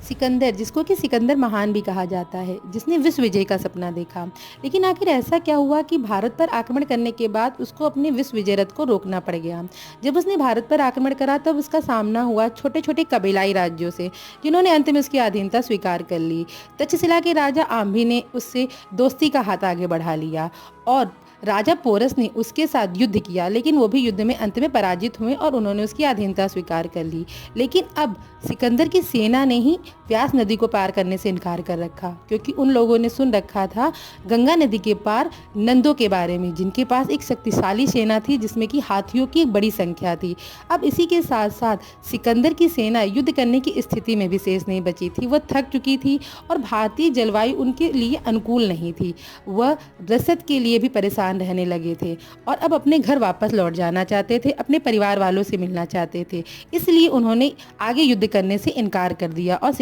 सिकंदर, जिसको कि सिकंदर महान भी कहा जाता है, जिसने विश्व विजय का सपना देखा। लेकिन आखिर ऐसा क्या हुआ कि भारत पर आक्रमण करने के बाद उसको अपने विश्व विजय रथ को रोकना पड़ गया। जब उसने भारत पर आक्रमण करा तब उसका सामना हुआ छोटे-छोटे कबीलाई राज्यों से, जिन्होंने अंत में उसकी अधीनता स्वीकार कर ली। तक्षशिला के राजा आम्भी ने उससे दोस्ती का हाथ आगे बढ़ा लिया और राजा पोरस ने उसके साथ युद्ध किया, लेकिन वो भी युद्ध में अंत में पराजित हुए और उन्होंने उसकी अधीनता स्वीकार कर ली। लेकिन अब सिकंदर की सेना ने ही व्यास नदी को पार करने से इनकार कर रखा, क्योंकि उन लोगों ने सुन रखा था गंगा नदी के पार नंदों के बारे में, जिनके पास एक शक्तिशाली सेना थी जिसमें कि हाथियों की एक बड़ी संख्या थी। अब इसी के साथ साथ सिकंदर की सेना युद्ध करने की स्थिति में भी शेष नहीं बची थी। वह थक चुकी थी और भारतीय जलवायु उनके लिए अनुकूल नहीं थी। वह रसद के लिए भी परेशान रहने लगे थे और अब अपने घर वापस लौट जाना चाहते थे, अपने परिवार वालों से मिलना चाहते थे। इसलिए उन्होंने आगे युद्ध करने से इनकार कर दिया और